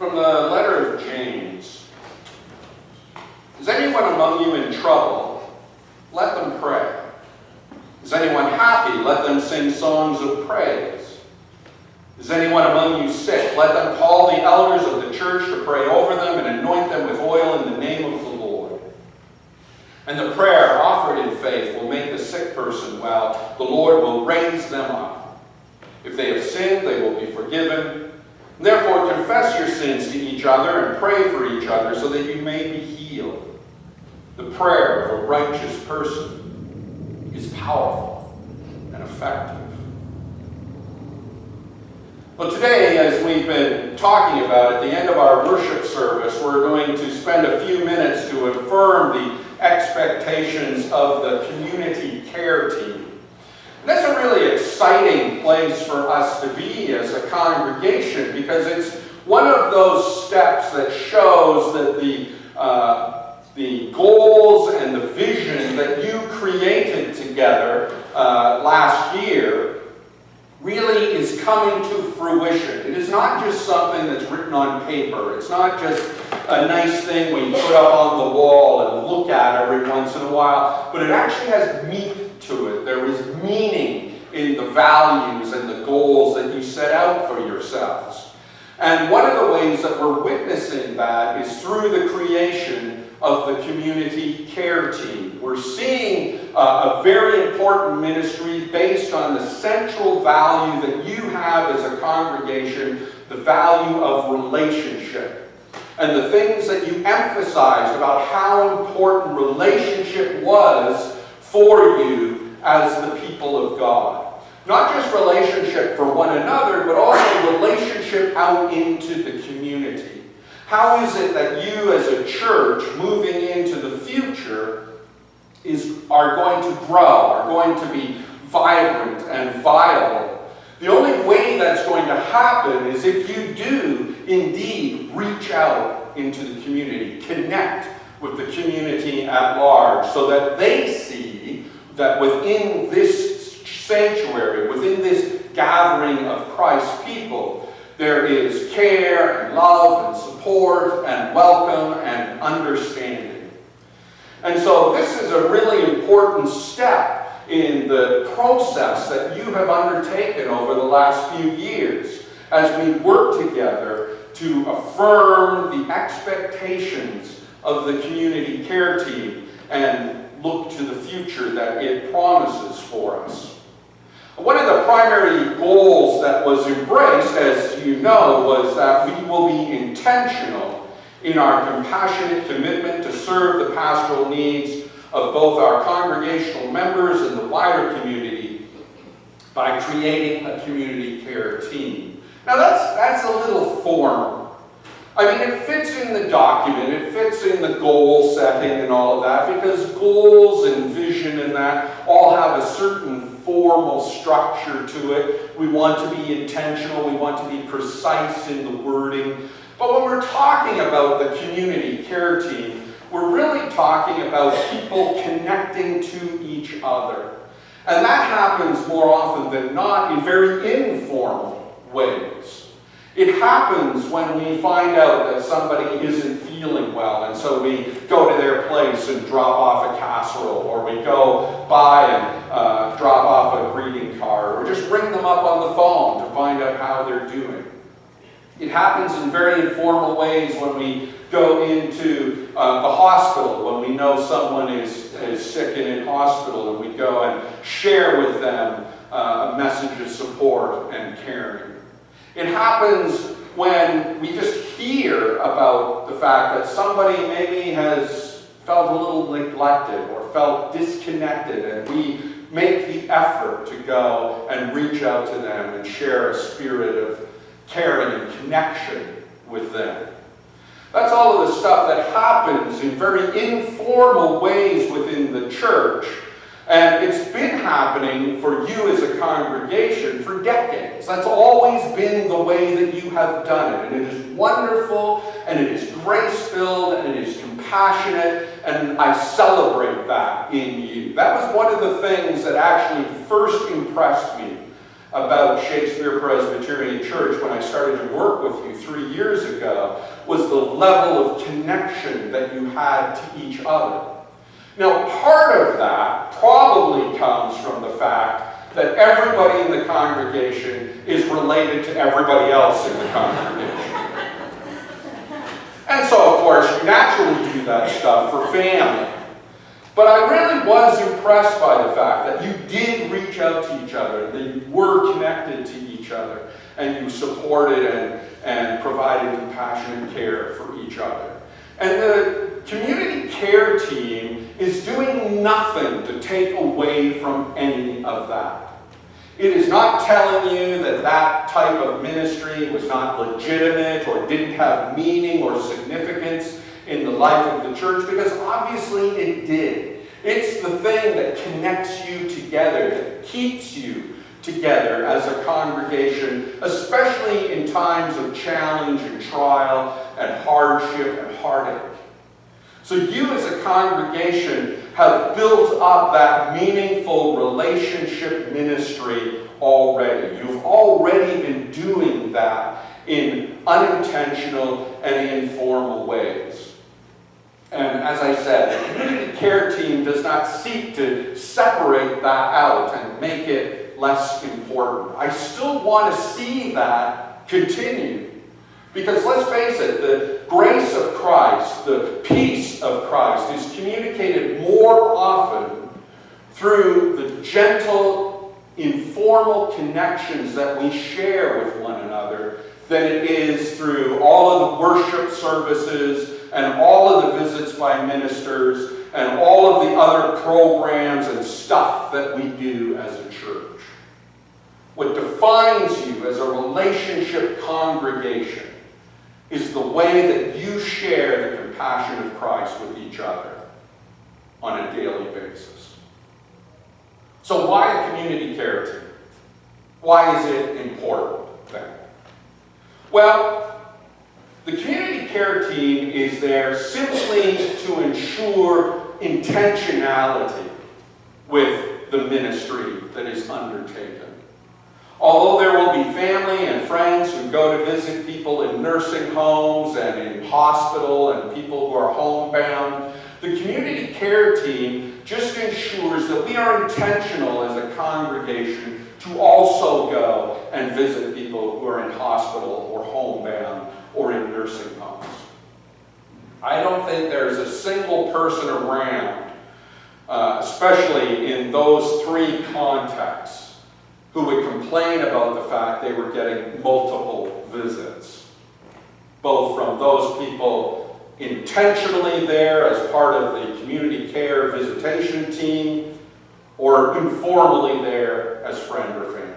From the letter of James. Is anyone among you in trouble? Let them pray. Is anyone happy? Let them sing songs of praise. Is anyone among you sick? Let them call the elders of the church to pray over them and anoint them with oil in the name of the Lord. And the prayer offered in faith will make the sick person well. The Lord will raise them up. If they have sinned, they will be forgiven. Therefore, confess your sins to each other and pray for each other so that you may be healed. The prayer of a righteous person is powerful and effective. Well, today, as we've been talking about at the end of our worship service, we're going to spend a few minutes to affirm the expectations of the community care team. That's a really exciting place for us to be as a congregation, because it's one of those steps that shows that the goals and the vision that you created together last year really is coming to fruition. It is not just something that's written on paper. It's not just a nice thing we put up on the wall and look at every once in a while, but it actually has meat to it. There is meaning in the values and the goals that you set out for yourselves. And one of the ways that we're witnessing that is through the creation of the community care team. We're seeing a very important ministry based on the central value that you have as a congregation, the value of relationship. And the things that you emphasized about how important relationship was for you as the people of God. Not just relationship for one another, but also relationship out into the community. How is it that you as a church moving into the future are going to grow, are going to be vibrant and viable? The only way that's going to happen is if you do indeed reach out into the community, connect with the community at large, so that they see that within this sanctuary, within this gathering of Christ's people, there is care and love and support and welcome and understanding. And so this is a really important step in the process that you have undertaken over the last few years as we work together to affirm the expectations of the community care team and look to the future that it promises for us. One of the primary goals that was embraced, as you know, was that we will be intentional in our compassionate commitment to serve the pastoral needs of both our congregational members and the wider community by creating a community care team. Now that's a little formal. I mean, it fits in the document, it fits in the goal setting and all of that, because goals and vision and that all have a certain formal structure to it. We want to be intentional, we want to be precise in the wording. But when we're talking about the community care team, we're really talking about people connecting to each other. And that happens more often than not in very informal ways. It happens when we find out that somebody isn't feeling well, and so we go to their place and drop off a casserole, or we go by and drop off a greeting card, or just ring them up on the phone to find out how they're doing. It happens in very informal ways when we go into the hospital, when we know someone is sick and in hospital, and we go and share with them a message of support and caring. It happens when we just hear about the fact that somebody maybe has felt a little neglected or felt disconnected, and we make the effort to go and reach out to them and share a spirit of caring and connection with them. That's all of the stuff that happens in very informal ways within the church. And it's been happening for you as a congregation for decades. That's always been the way that you have done it. And it is wonderful, and it is grace-filled, and it is compassionate, and I celebrate that in you. That was one of the things that actually first impressed me about Shakespeare Presbyterian Church when I started to work with you 3 years ago was the level of connection that you had to each other. Now, part of that probably comes from the fact that everybody in the congregation is related to everybody else in the congregation. And so, of course, you naturally do that stuff for family. But I really was impressed by the fact that you did reach out to each other, that you were connected to each other, and you supported and provided compassionate care for each other. And the community care team is doing nothing to take away from any of that. It is not telling you that that type of ministry was not legitimate or didn't have meaning or significance in the life of the church, because obviously it did. It's the thing that connects you together, that keeps you together as a congregation, especially in times of challenge and trial and hardship and heartache. So you as a congregation have built up that meaningful relationship ministry already. You've already been doing that in unintentional and informal ways. And as I said, the community care team does not seek to separate that out and make it less important. I still want to see that continue. Because let's face it, the grace of Christ, the peace of Christ is communicated more often through the gentle, informal connections that we share with one another than it is through all of the worship services and all of the visits by ministers and all of the other programs and stuff that we do as a church. What defines you as a relationship congregation is the way that you share the compassion of Christ with each other on a daily basis. So why a community care team? Why is it important then? Well, the community care team is there simply to ensure intentionality with the ministry that is undertaken. Although there will be family and friends who go to visit people in nursing homes and in hospital and people who are homebound, the community care team just ensures that we are intentional as a congregation to also go and visit people who are in hospital or homebound or in nursing homes. I don't think there's a single person around, especially in those three contexts, who would complain about the fact they were getting multiple visits, both from those people intentionally there as part of the community care visitation team, or informally there as friend or family.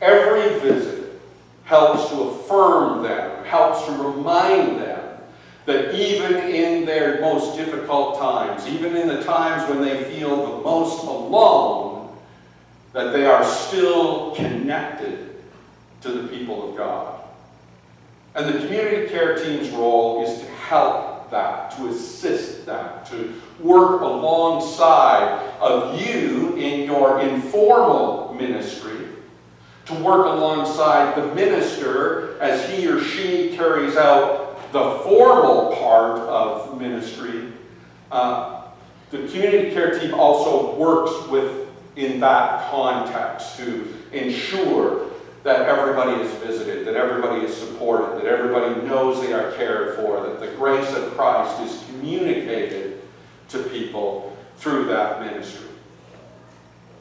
Every visit helps to affirm them, helps to remind them that even in their most difficult times, even in the times when they feel the most alone, that they are still connected to the people of God. And the community care team's role is to help that, to assist that, to work alongside of you in your informal ministry, to work alongside the minister as he or she carries out the formal part of ministry. The community care team also works in that context to ensure that everybody is visited, that everybody is supported, that everybody knows they are cared for, that the grace of Christ is communicated to people through that ministry.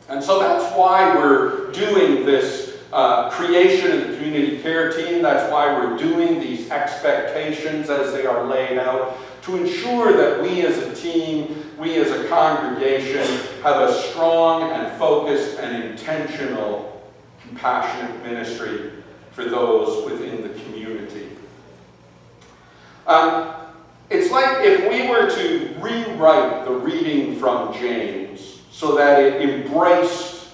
And so that's why we're doing this creation of the community care team. That's why we're doing these expectations as they are laid out, to ensure that we as a team, we as a congregation, have a strong and focused and intentional compassionate ministry for those within the community. It's like if we were to rewrite the reading from James so that it embraced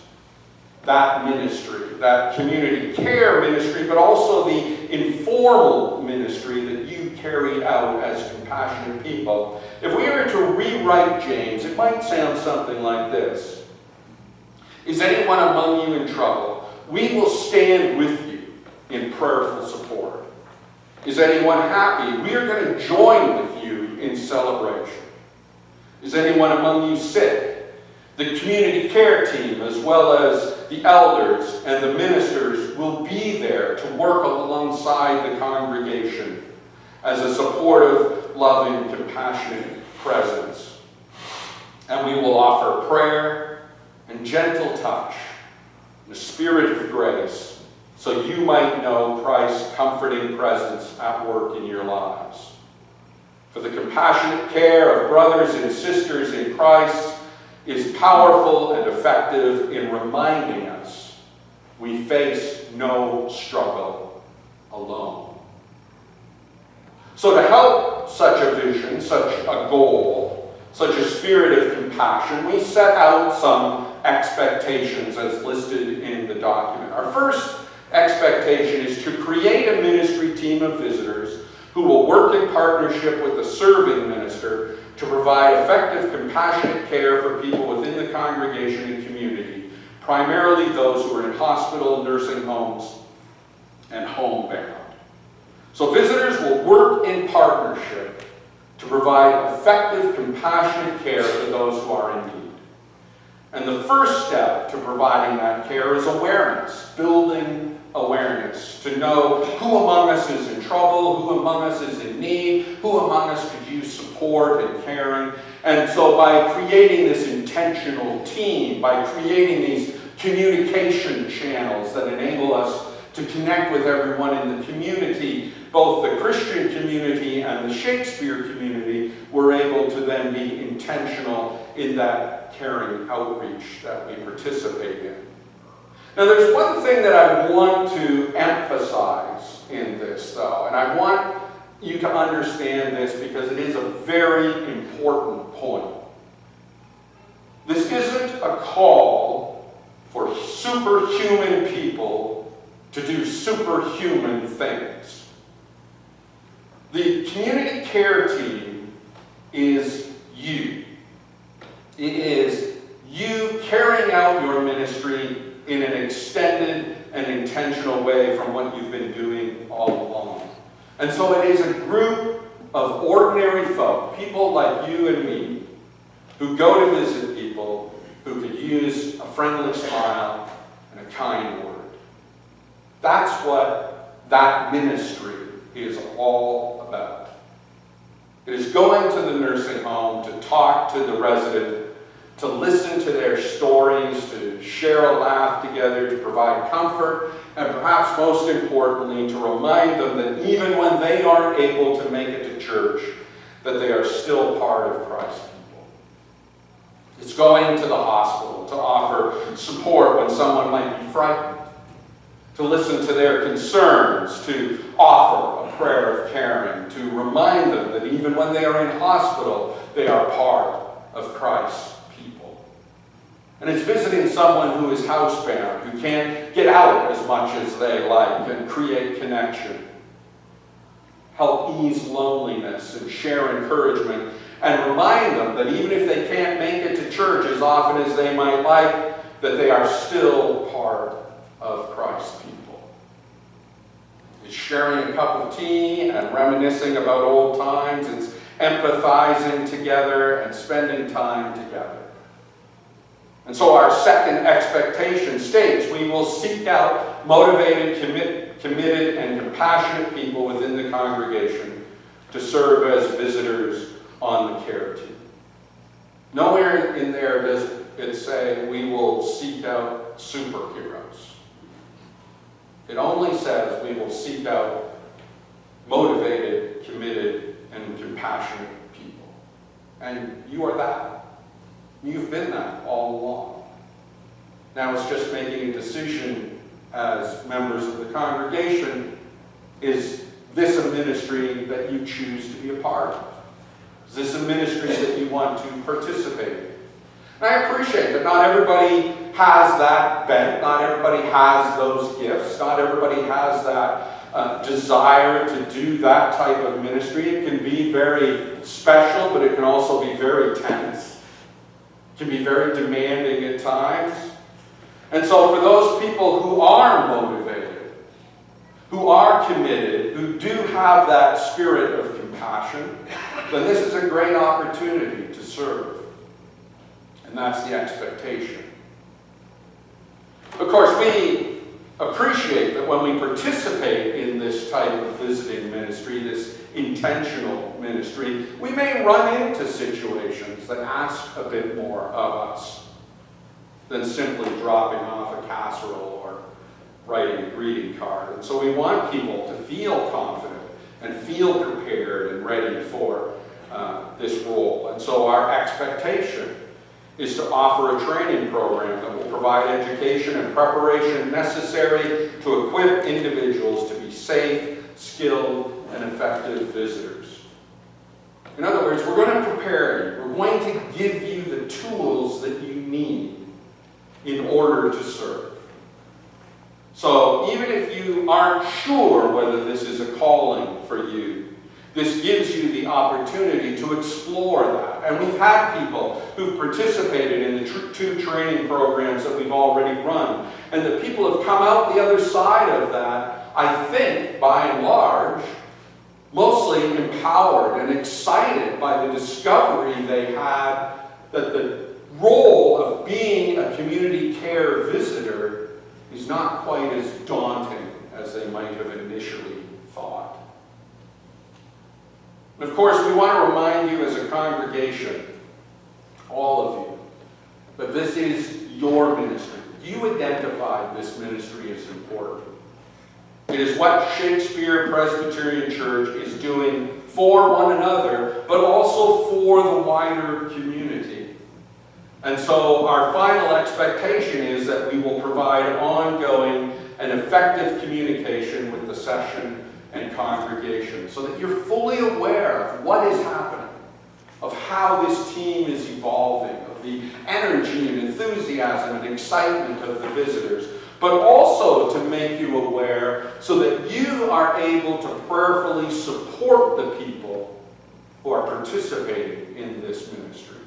that ministry, that community care ministry, but also the informal ministry that you carry out as compassionate people. If we were to rewrite James, it might sound something like this. Is anyone among you in trouble? we will stand with you in prayerful support. Is anyone happy? We are going to join with you in celebration. Is anyone among you sick? The community care team, as well as the elders and the ministers, will be there to work alongside the congregation as a supportive, loving, compassionate presence. And we will offer prayer and gentle touch, and a spirit of grace, so you might know Christ's comforting presence at work in your lives. For the compassionate care of brothers and sisters in Christ is powerful and effective in reminding us we face no struggle alone. So to help such a vision, such a goal, such a spirit of compassion, we set out some expectations as listed in the document. Our first expectation is to create a ministry team of visitors who will work in partnership with the serving minister to provide effective, compassionate care for people within the congregation and community, primarily those who are in hospital, nursing homes, and homebound. So visitors will work in partnership to provide effective, compassionate care for those who are in need. And the first step to providing that care is awareness, building awareness, to know who among us is in trouble, who among us is in need, who among us could use support and caring. And so by creating this intentional team, by creating these communication channels that enable us to connect with everyone in the community, both the Christian community and the Shakespeare community, we're able to then be intentional in that caring outreach that we participate in. Now there's one thing that I want to emphasize in this though, and I want you to understand this because it is a very important point. This isn't a call for superhuman people to do superhuman things. The community care team is you. It is you carrying out your ministry in an extended and intentional way from what you've been doing all along. And so it is a group of ordinary folk, people like you and me, who go to visit people who could use a friendly smile and a kind word. That's what that ministry is all about. It is going to the nursing home to talk to the resident, to listen to their stories, to share a laugh together, to provide comfort, and perhaps most importantly, to remind them that even when they aren't able to make it to church, that they are still part of Christ's people. It's going to the hospital to offer support when someone might be frightened, to listen to their concerns, to offer a prayer of caring, to remind them that even when they are in hospital, they are part of Christ's people. And it's visiting someone who is housebound, who can't get out as much as they like, and create connection. Help ease loneliness and share encouragement, and remind them that even if they can't make it to church as often as they might like, that they are still part of Christ's people. It's sharing a cup of tea and reminiscing about old times. It's empathizing together and spending time together. And so our second expectation states we will seek out motivated, committed, and compassionate people within the congregation to serve as visitors on the care team. Nowhere in there does it say we will seek out superheroes. It only says we will seek out motivated, committed, and compassionate people. And you are that. You've been that all along. Now it's just making a decision as members of the congregation. Is this a ministry that you choose to be a part of? Is this a ministry that you want to participate in? And I appreciate that not everybody has that bent, not everybody has those gifts, not everybody has that desire to do that type of ministry. It can be very special, but it can also be very tense. It can be very demanding at times. And so for those people who are motivated, who are committed, who do have that spirit of compassion, then this is a great opportunity to serve. And that's the expectation. Of course, we appreciate that when we participate in this type of visiting ministry, this intentional ministry, we may run into situations that ask a bit more of us than simply dropping off a casserole or writing a greeting card. And so we want people to feel confident and feel prepared and ready for this role. And so our expectation is to offer a training program that will provide education and preparation necessary to equip individuals to be safe, skilled, and effective visitors. In other words, we're going to prepare you. We're going to give you the tools that you need in order to serve. So even if you aren't sure whether this is a calling for you, this gives you the opportunity to explore that. And we've had people who've participated in the two training programs that we've already run. And the people have come out the other side of that, I think, by and large, mostly empowered and excited by the discovery they had that the role of being a community care visitor is not quite as daunting as they might have initially thought. And of course, we want to remind you as a congregation, all of you, that this is your ministry. You identified this ministry as important. It is what Shakespeare Presbyterian Church is doing for one another, but also for the wider community. And so our final expectation is that we will provide ongoing and effective communication with the session and congregation so that you're fully aware of what is happening, of how this team is evolving, of the energy and enthusiasm and excitement of the visitors, but also to make you aware so that you are able to prayerfully support the people who are participating in this ministry.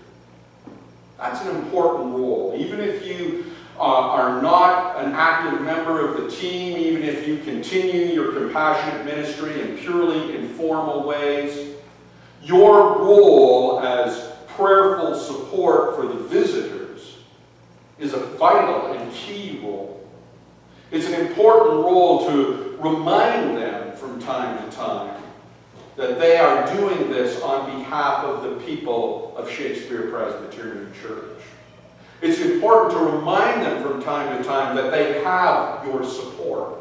That's an important role. Even if you are not an active member of the team, even if you continue your compassionate ministry in purely informal ways, your role as prayerful support for the visitors is a vital and key role. It's an important role to remind them from time to time that they are doing this on behalf of the people of Shakespeare Presbyterian Church. It's important to remind them from time to time that they have your support,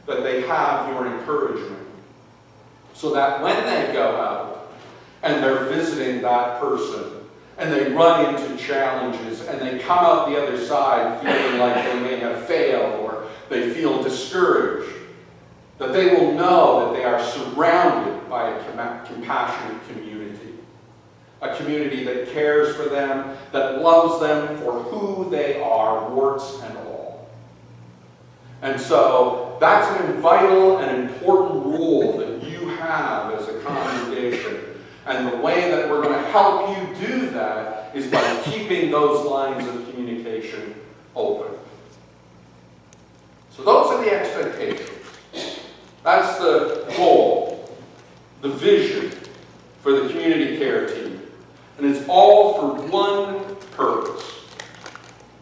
that they have your encouragement, so that when they go out and they're visiting that person and they run into challenges and they come out the other side feeling like they may have failed or they feel discouraged, that they will know that they are surrounded by a compassionate community. A community that cares for them, that loves them for who they are, warts and all. And so that's a vital and important role that you have as a congregation. And the way that we're going to help you do that is by keeping those lines of communication open. So those are the expectations. That's the goal, the vision for the community care team. And it's all for one purpose: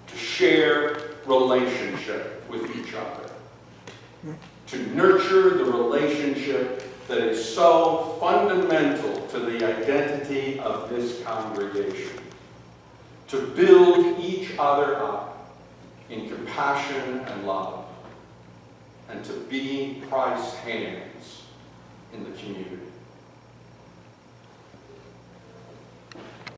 to share relationship with each other. To nurture the relationship that is so fundamental to the identity of this congregation. To build each other up in compassion and love. And to be Christ's hands in the community.